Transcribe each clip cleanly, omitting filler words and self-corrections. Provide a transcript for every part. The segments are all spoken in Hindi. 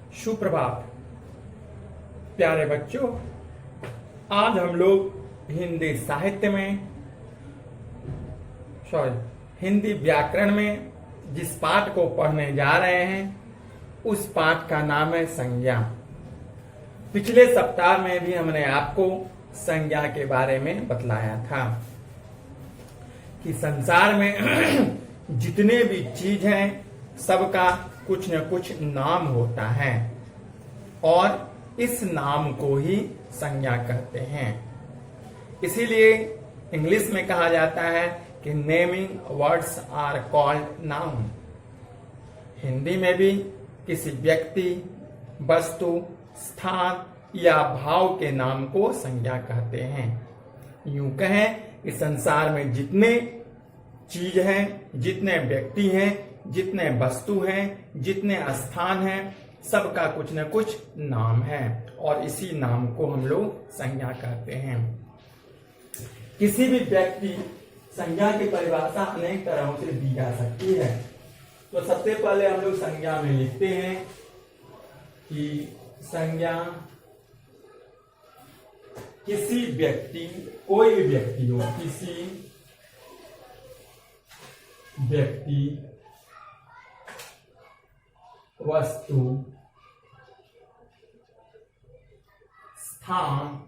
सुप्रभात प्यारे बच्चों। आज हम लोग हिंदी साहित्य में हिंदी व्याकरण में जिस पाठ को पढ़ने जा रहे हैं उस पाठ का नाम है संज्ञा। पिछले सप्ताह में भी हमने आपको संज्ञा के बारे में बतलाया था कि संसार में जितने भी चीज हैं सबका कुछ न कुछ नाम होता है और इस नाम को ही संज्ञा कहते हैं। इसीलिए इंग्लिश में कहा जाता है कि naming words are called noun. Hindi में भी किसी व्यक्ति, वस्तु, स्थान या भाव के नाम को संज्ञा कहते हैं। यूं कहें कि संसार में जितने चीज हैं, जितने व्यक्ति हैं, जितने वस्तु हैं, जितने स्थान हैं, सबका कुछ न कुछ नाम है और इसी नाम को हम लोग संज्ञा कहते हैं। किसी भी व्यक्ति संज्ञा की परिभाषा अनेक तरहों से दी जा सकती है। तो सबसे पहले हम लोग संज्ञा में लिखते हैं कि संज्ञा किसी व्यक्ति, कोई भी व्यक्ति हो, किसी व्यक्ति, वस्तु, स्थान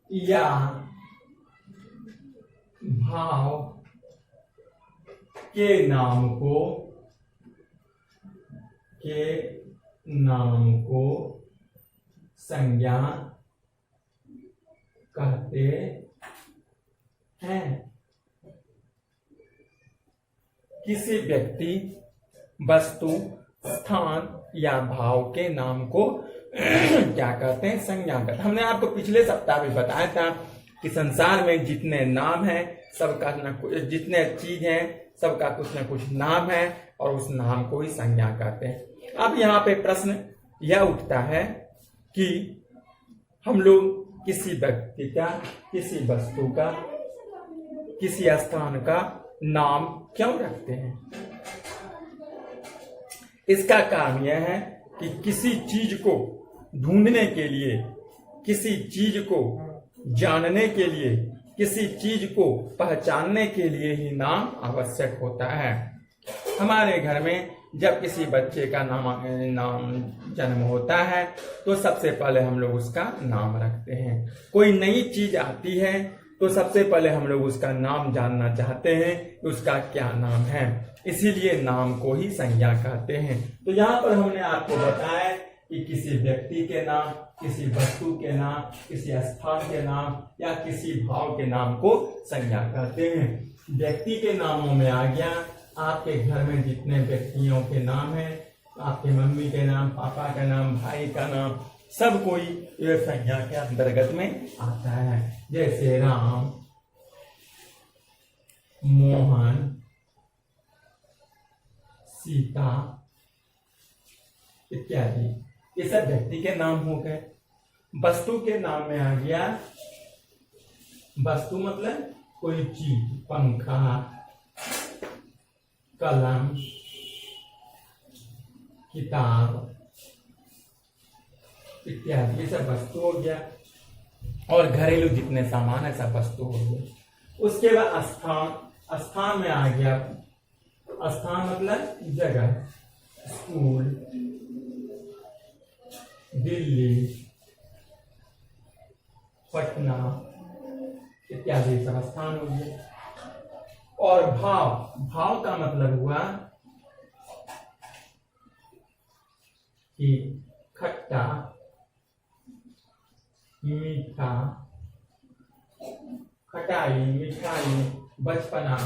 या भाव के नाम को संज्ञा कहते हैं। किसी व्यक्ति, वस्तु, स्थान या भाव के नाम को क्या कहते हैं? संज्ञा कहते हैं। हमने आपको पिछले सप्ताह भी बताया था कि संसार में जितने नाम हैं सबका न कुछ, जितने चीज हैं सबका कुछ न कुछ नाम है और उस नाम को ही संज्ञा कहते हैं। अब यहाँ पे प्रश्न यह उठता है कि हम लोग किसी व्यक्ति का, किसी वस्तु का, किसी स्थान का नाम क्यों रखते हैं? इसका कारण यह है कि किसी चीज को ढूंढने के लिए, किसी चीज को जानने के लिए, किसी चीज को पहचानने के लिए ही नाम आवश्यक होता है। हमारे घर में जब किसी बच्चे का नाम जन्म होता है तो सबसे पहले हम लोग उसका नाम रखते हैं। कोई नई चीज आती है तो सबसे पहले हम लोग उसका नाम जानना चाहते हैं कि उसका क्या नाम है। इसीलिए नाम को ही संज्ञा कहते हैं। तो यहाँ पर हमने आपको बताया कि किसी व्यक्ति के नाम, किसी वस्तु के नाम, किसी स्थान के नाम या किसी भाव के नाम को संज्ञा कहते हैं। व्यक्ति के नामों में आ गया आपके घर में जितने व्यक्तियों के नाम हैं, आपके मम्मी के नाम, पापा का नाम, भाई का नाम, सब कोई ये संज्ञा के अंतर्गत में आता है। जैसे राम, मोहन, सीता इत्यादि, ये सब व्यक्ति के नाम हो गए। वस्तु के नाम में आ गया, वस्तु मतलब कोई चीज, पंखा, कलम, किताब इत्यादि, ये सब वस्तु हो गया। और घरेलू जितने सामान है सब वस्तु हो गया। उसके बाद स्थान, स्थान में आ गया, स्थान मतलब जगह, स्कूल, दिल्ली, पटना इत्यादि सब स्थान हो गए। और भाव, भाव का मतलब हुआ कि खट्टा, मीठा, खटाई, मिठाई, बचपना,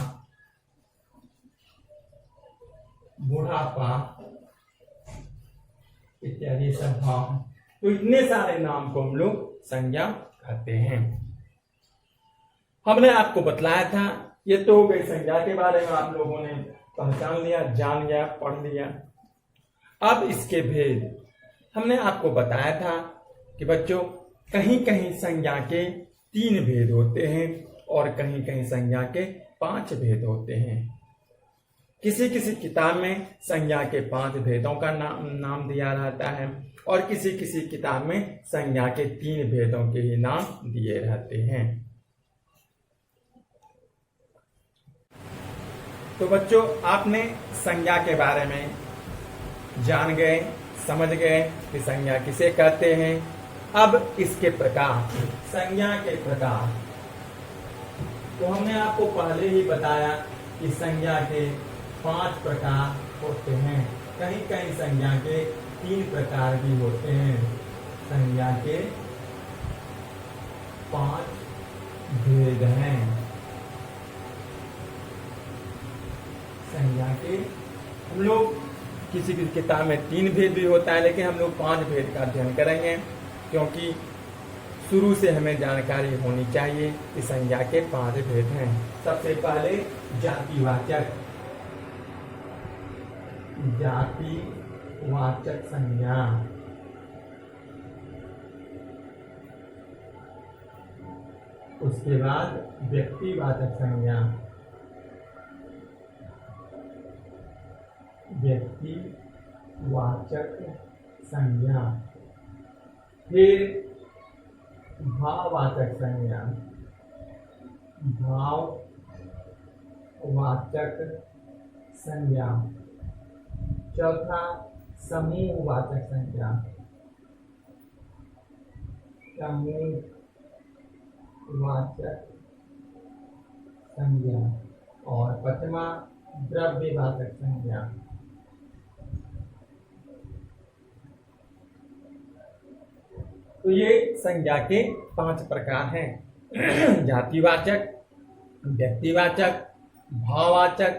बुढ़ापा इत्यादि सब भाव। तो इतने सारे नाम को हम लोग संज्ञा कहते हैं। हमने आपको बतलाया था, ये तो हो गई संज्ञा के बारे में, आप लोगों ने पहचान लिया, जान लिया, पढ़ लिया। अब इसके भेद हमने आपको बताया था कि बच्चों कहीं कहीं संज्ञा के 3 भेद होते हैं और कहीं कहीं संज्ञा के 5 भेद होते हैं। किसी किसी किताब में संज्ञा के 5 भेदों का नाम दिया रहता है और किसी किसी किताब में संज्ञा के 3 भेदों के ही नाम दिए रहते हैं। तो बच्चों, आपने संज्ञा के बारे में जान गए, समझ गए कि संज्ञा किसे कहते हैं। अब इसके प्रकार, संज्ञा के प्रकार, तो हमने आपको पहले ही बताया कि संज्ञा के 5 प्रकार होते हैं। कहीं कहीं संज्ञा के 3 प्रकार भी होते हैं। संज्ञा के 5 भेद हैं। संज्ञा के हम लोग किसी की किताब में 3 भेद भी होता है, लेकिन हम लोग 5 भेद का अध्ययन करेंगे, क्योंकि शुरू से हमें जानकारी होनी चाहिए कि संज्ञा के 5 भेद हैं। सबसे पहले जातिवाचक, जातिवाचक संज्ञा। उसके बाद व्यक्तिवाचक संज्ञा, व्यक्तिवाचक संज्ञा। फिर भाववाचक संज्ञा, भाववाचक संज्ञा। चौथा समूहवाचक संज्ञा, समूहवाचक संज्ञा। और 5वां द्रव्यवाचक संज्ञा। तो ये संज्ञा के 5 प्रकार हैं। जातिवाचक, व्यक्तिवाचक, भाववाचक,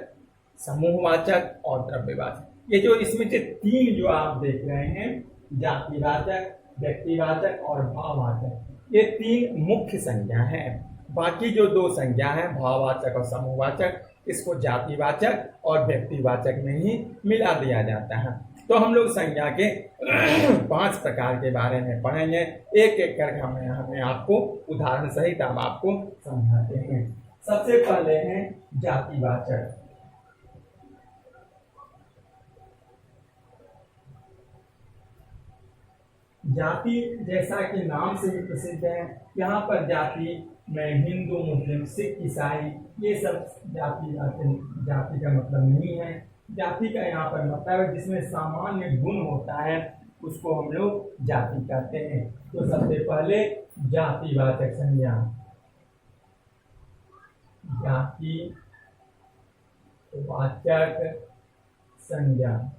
समूहवाचक और द्रव्यवाचक। ये जो इसमें से 3 जो आप देख रहे हैं, जातिवाचक, व्यक्तिवाचक और भाववाचक, ये 3 मुख्य संज्ञा हैं। बाकी जो 2 संज्ञा हैं, भाववाचक और समूहवाचक, इसको जातिवाचक और व्यक्तिवाचक में ही मिला दिया जाता है। तो हम लोग संज्ञा के 5 प्रकार के बारे में पढ़ेंगे। एक एक करके हमें आपको उदाहरण सहित हम आपको समझाते हैं। सबसे पहले हैं जातिवाचक। जाति जैसा कि नाम से भी प्रसिद्ध है, यहाँ पर जाति में हिंदू, मुस्लिम, सिख, ईसाई, ये सब जाति का मतलब नहीं है। जाति का यहाँ पर मतलब है जिसमें सामान्य गुण होता है, उसको हम लोग जाति कहते हैं। तो सबसे पहले जातिवाचक संज्ञा, जातिवाचक संज्ञा।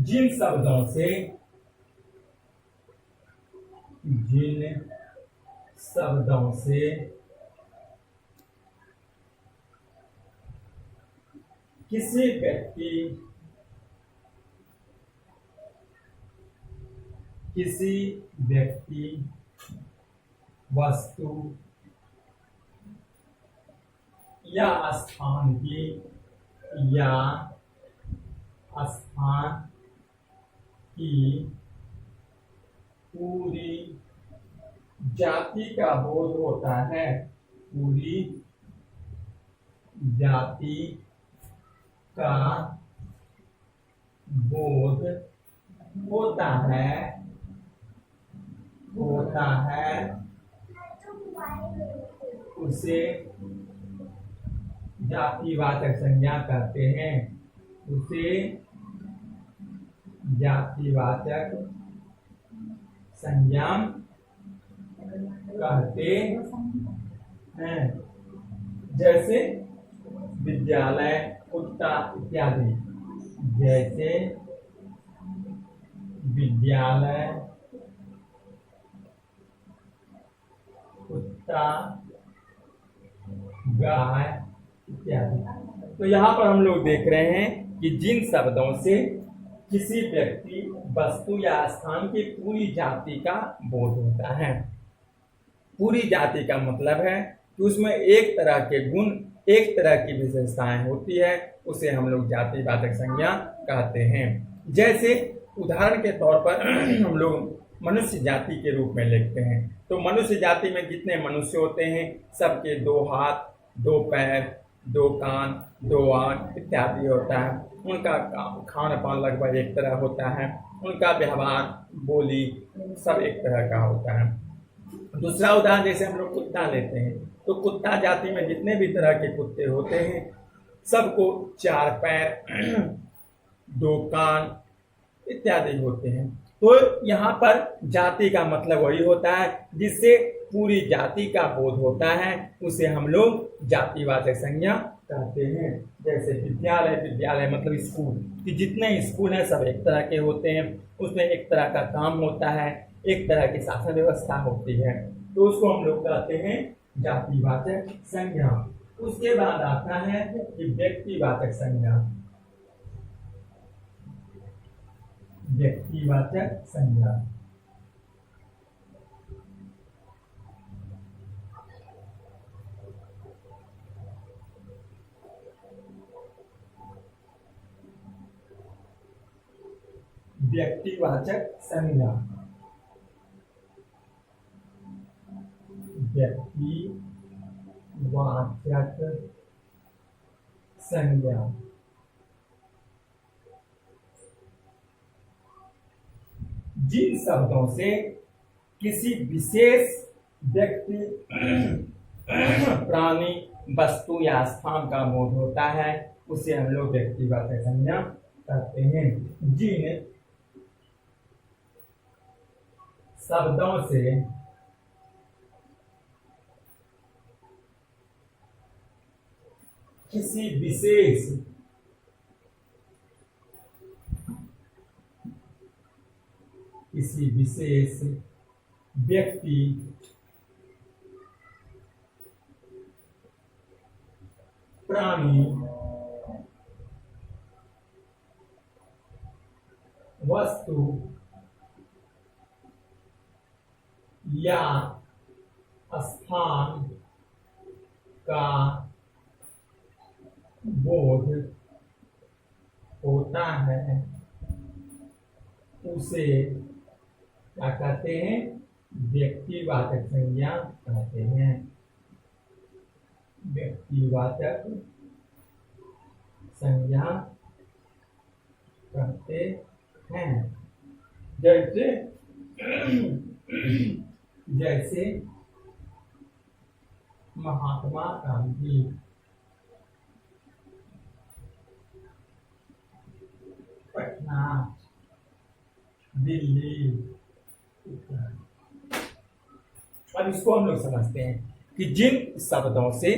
जिन शब्दों से किसी व्यक्ति, वस्तु या स्थान की पूरी जाति का बोध होता है, पूरी जाति का बोध होता है, उसे जातिवाचक संज्ञा कहते हैं। उसे जातिवाचक संज्ञा कहते हैं। जैसे विद्यालय, कुत्ता इत्यादि। जैसे विद्यालय, कुत्ता, गाय इत्यादि। तो यहाँ पर हम लोग देख रहे हैं कि जिन शब्दों से किसी व्यक्ति, वस्तु या स्थान की पूरी जाति का बोध होता है। पूरी जाति का मतलब है कि उसमें एक तरह के गुण, एक तरह की विशेषताएं होती है, उसे हम लोग जातिवाचक संज्ञा कहते हैं। जैसे उदाहरण के तौर पर हम लोग मनुष्य जाति के रूप में लिखते हैं, तो मनुष्य जाति में जितने मनुष्य होते हैं सबके 2 हाथ, 2 पैर, 2 कान, 2 आँख इत्यादि होता है। उनका खान पान लगभग एक तरह होता है, उनका व्यवहार बोली सब एक तरह का होता है। दूसरा उदाहरण जैसे हम लोग कुत्ता लेते हैं, तो कुत्ता जाति में जितने भी तरह के कुत्ते होते हैं सबको 4 पैर, 2 कान इत्यादि होते हैं। तो यहाँ पर जाति का मतलब वही होता है जिससे पूरी जाति का बोध होता है, उसे हम लोग जातिवाचक संज्ञा कहते हैं। जैसे विद्यालय, विद्यालय मतलब स्कूल, कि जितने स्कूल हैं सब एक तरह के होते हैं, उसमें एक तरह का काम होता है, एक तरह की शासन व्यवस्था होती है, तो उसको हम लोग कहते हैं जातिवाचक संज्ञा। उसके बाद आता है कि व्यक्तिवाचक संज्ञा। व्यक्तिवाचक संज्ञा व्यक्तिवाचक संज्ञा व्यक्तिवाचक संज्ञा जिन शब्दों से किसी विशेष व्यक्ति, प्राणी, वस्तु या स्थान का बोध होता है उसे हम लोग व्यक्तिवाचक संज्ञा कहते हैं। जिन शब्दों से किसी विशेष व्यक्ति, प्राणी, वस्तु या स्थान का बोध होता है उसे क्या कहते हैं? व्यक्तिवाचक संज्ञा कहते हैं। व्यक्तिवाचक संज्ञा कहते हैं। जैसे महात्मा गांधी, पटना, दिल्ली। अब इसको हम लोग समझते हैं कि जिन शब्दों से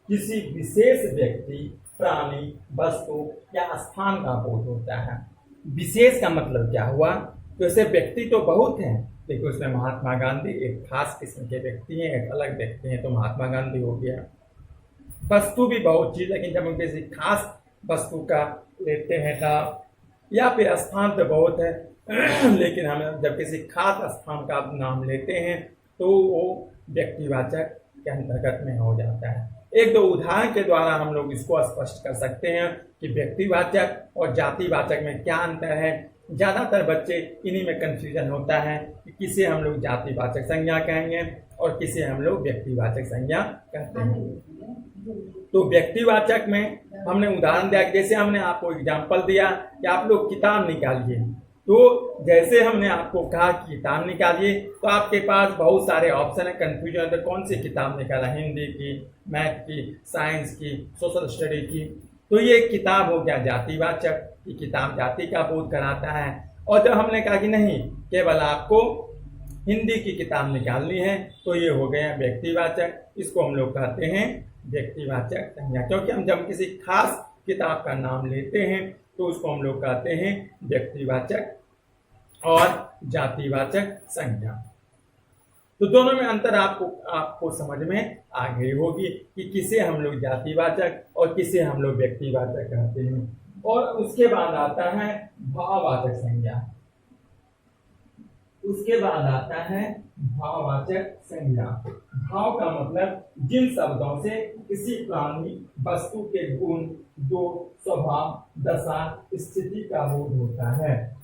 किसी विशेष व्यक्ति, प्राणी, वस्तु या स्थान का बोध होता है। विशेष का मतलब क्या हुआ? तो ऐसे व्यक्ति तो बहुत हैं, देखो उसमें महात्मा गांधी एक खास किस्म के व्यक्ति हैं, एक अलग व्यक्ति हैं, तो महात्मा गांधी हो गया। वस्तु भी बहुत चीज, लेकिन जब हम किसी खास वस्तु का लेते हैं का, या फिर स्थान तो बहुत है लेकिन हम जब किसी खास स्थान का नाम लेते हैं तो वो व्यक्तिवाचक के अंतर्गत में हो जाता है। एक दो उदाहरण के द्वारा हम लोग इसको स्पष्ट कर सकते हैं कि व्यक्तिवाचक और जातिवाचक में क्या अंतर है। ज्यादातर बच्चे इन्हीं में कंफ्यूजन होता है कि किसे हम लोग जातिवाचक संज्ञा कहेंगे और किसे हम लोग व्यक्तिवाचक संज्ञा कहते हैं। तो व्यक्तिवाचक में हमने उदाहरण दिया, जैसे हमने आपको एग्जाम्पल दिया कि आप लोग किताब निकालिए, तो जैसे हमने आपको कहा कि किताब निकालिए तो आपके पास बहुत सारे ऑप्शन है, कंफ्यूजन है कौन सी किताब निकाला, हिंदी की, मैथ की, साइंस की, सोशल स्टडी की। तो ये किताब हो गया जातिवाचक, ये किताब जाति का बोध कराता है। और जब हमने कहा कि नहीं केवल आपको हिंदी की किताब निकालनी है तो ये हो गया व्यक्तिवाचक, इसको हम लोग कहते हैं व्यक्तिवाचक संज्ञा। क्योंकि हम जब किसी खास किताब का नाम लेते हैं तो उसको हम लोग कहते हैं व्यक्तिवाचक और जातिवाचक संज्ञा। तो दोनों में अंतर आपको समझ में आ गई होगी कि किसे हम लोग जातिवाचक और किसे हम लोग व्यक्तिवाचक कहते हैं। और उसके बाद आता है भाववाचक संज्ञा। उसके बाद आता है भाववाचक संज्ञा। भाव का मतलब जिन शब्दों से किसी प्राणी वस्तु के गुण, दोष, स्वभाव, दशा, स्थिति का बोध होता है।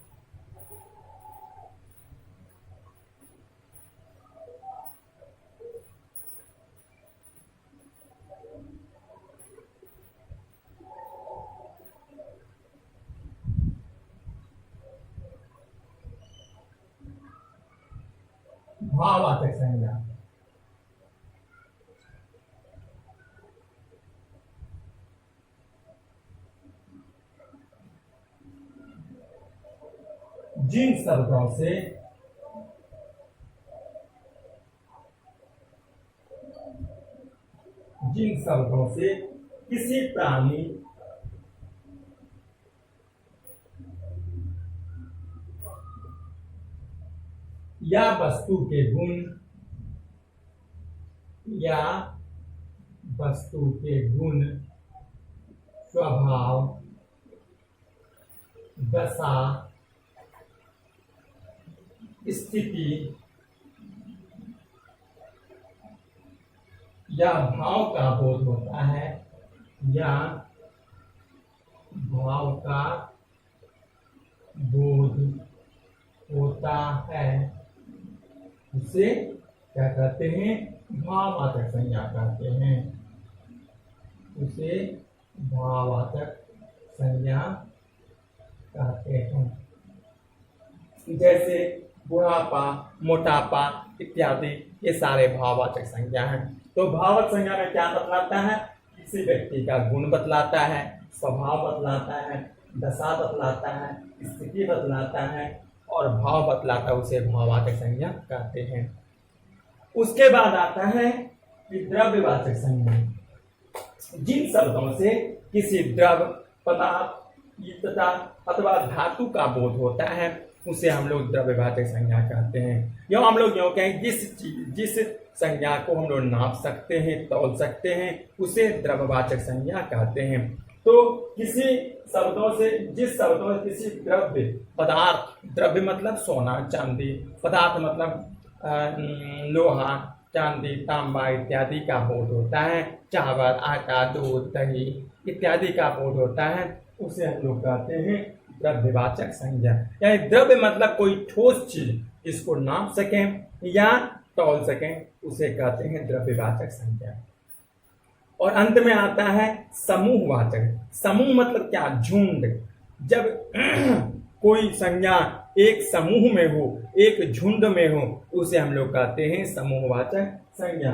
भाववाचक संज्ञा। जिन शब्दों से किसी प्राणी या वस्तु के गुण स्वभाव, दशा, स्थिति या भाव का बोध होता है, उसे क्या कहते हैं? भाववाचक संज्ञा कहते हैं। उसे भाववाचक संज्ञा कहते हैं। जैसे बुढ़ापा, मोटापा इत्यादि ये सारे भाववाचक संज्ञा हैं। तो भाववाचक संज्ञा में क्या बतलाता है? किसी व्यक्ति का गुण बतलाता है, स्वभाव बतलाता है, दशा बतलाता है, स्थिति बतलाता है और भाव बतलाता है, उसे भाववाचक संज्ञा कहते हैं। उसके बाद आता है कि द्रव्यवाचक संज्ञा। जिन शब्दों से किसी द्रव्य, पदार्थ तथा अथवा धातु का बोध होता है उसे हम लोग द्रव्यवाचक संज्ञा कहते हैं। यो हम लोग यूँ कहें जिस संज्ञा को हम लोग नाप सकते हैं, तौल सकते हैं, उसे द्रव्यवाचक संज्ञा कहते हैं। तो किसी शब्दों से जिस शब्दों से किसी द्रव्य, पदार्थ, द्रव्य मतलब सोना चांदी, पदार्थ मतलब लोहा, चांदी, तांबा इत्यादि का बोध होता है, चावल, आटा, दूध, दही इत्यादि का बोध होता है, उसे हम लोग कहते हैं द्रव्यवाचक संज्ञा। यानी द्रव्य मतलब कोई ठोस चीज इसको नाप सकें या तौल सकें, उसे कहते हैं द्रव्यवाचक संज्ञा। और अंत में आता है समूहवाचक। समूह मतलब क्या? झुंड। जब कोई संज्ञा एक समूह में हो, एक झुंड में हो, उसे हम लोग कहते हैं समूहवाचक संज्ञा।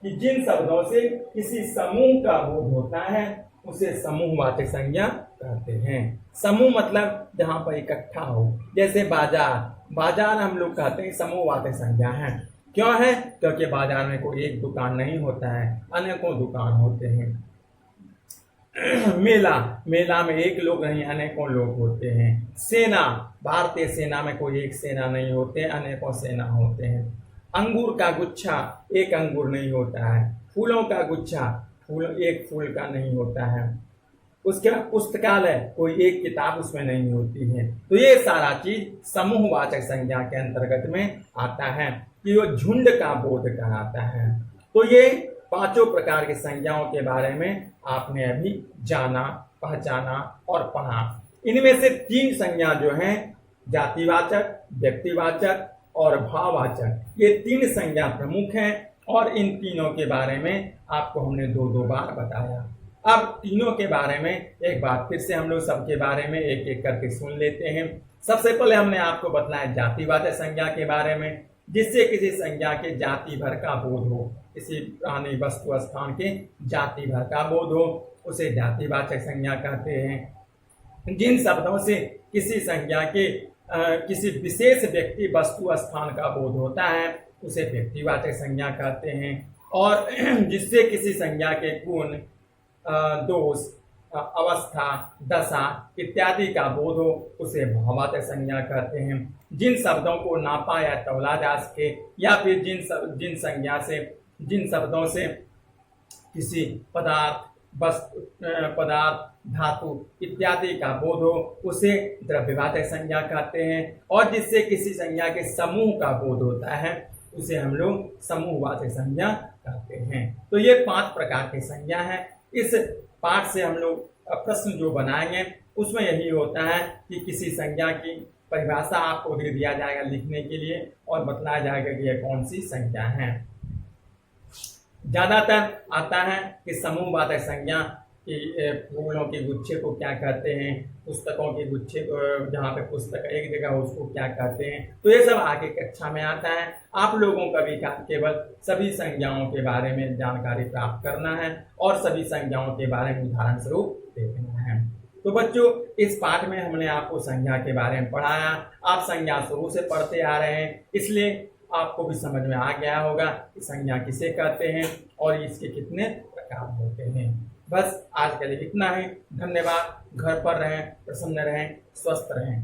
कि जिन शब्दों से किसी समूह का बोध होता है उसे समूहवाचक संज्ञा कहते हैं। समूह मतलब जहाँ पर इकट्ठा हो, जैसे बाजार हम लोग कहते हैं समूहवाचक संज्ञा है। क्यों है? क्योंकि बाजार में कोई एक दुकान नहीं होता है, अनेकों दुकान होते हैं। मेला में एक लोग नहीं, अनेकों लोग होते हैं। सेना, भारतीय सेना में कोई एक सेना नहीं होते, अनेकों सेना होते हैं। अंगूर का गुच्छा, एक अंगूर नहीं होता है। फूलों का गुच्छा, एक फूल का नहीं होता है। उसके बाद पुस्तकालय, कोई एक किताब उसमें नहीं होती है। तो ये सारा चीज समूहवाचक संज्ञा के अंतर्गत में आता है कि वो झुंड का बोध कराता है। तो ये पांचों प्रकार की संज्ञाओं के बारे में आपने अभी जाना, पहचाना और पढ़ा। इनमें से तीन संज्ञा जो हैं, जातिवाचक, व्यक्तिवाचक और भाववाचक, ये तीन संज्ञा प्रमुख हैं और इन तीनों के बारे में आपको हमने दो बार बताया। अब तीनों के बारे में एक बार फिर से हम लोग सबके बारे में एक एक करके सुन लेते हैं। सबसे पहले हमने आपको बताया जातिवाचक संज्ञा के बारे में, जिससे किसी संज्ञा के जाति भर का बोध हो, किसी प्राणी, वस्तु, स्थान के जाति भर का बोध हो, उसे जातिवाचक संज्ञा कहते हैं। जिन शब्दों से किसी संज्ञा के किसी विशेष व्यक्ति, वस्तु, स्थान का बोध होता है उसे व्यक्तिवाचक संज्ञा कहते हैं। और जिससे किसी संज्ञा के गुण, दोष, अवस्था, दशा इत्यादि का बोध हो उसे भाववाचक संज्ञा कहते हैं। जिन शब्दों को नापा या तौला जा सके या फिर जिन शब्दों से किसी पदार्थ, वस्तु, पदार्थ, धातु इत्यादि का बोध हो उसे द्रव्यवाचक संज्ञा कहते हैं। और जिससे किसी संज्ञा के समूह का बोध होता है उसे हम लोग समूहवाचक संज्ञा कहते हैं। तो ये 5 प्रकार की संज्ञा है। इस पाठ से हम लोग प्रश्न जो बनाएंगे उसमें यही होता है कि किसी संज्ञा की परिभाषा आपको दे दिया जाएगा लिखने के लिए और बतलाया जाएगा कि यह कौन सी संज्ञा है। ज्यादातर आता है कि समूहवाचक संज्ञा कि फूलों के गुच्छे को क्या कहते हैं, पुस्तकों के गुच्छे को, जहाँ पे पुस्तक एक जगह हो उसको क्या कहते हैं। तो ये सब आगे कक्षा में आता है। आप लोगों का भी केवल सभी संज्ञाओं के बारे में जानकारी प्राप्त करना है और सभी संज्ञाओं के बारे में उदाहरण स्वरूप देखना है। तो बच्चों, इस पाठ में हमने आपको संज्ञा के बारे में पढ़ाया। आप संज्ञा शुरू से पढ़ते आ रहे हैं, इसलिए आपको भी समझ में आ गया होगा कि संज्ञा किसे कहते हैं और इसके कितने प्रकार होते हैं। बस आज के लिए इतना ही। धन्यवाद। घर पर रहें, प्रसन्न रहें, स्वस्थ रहें।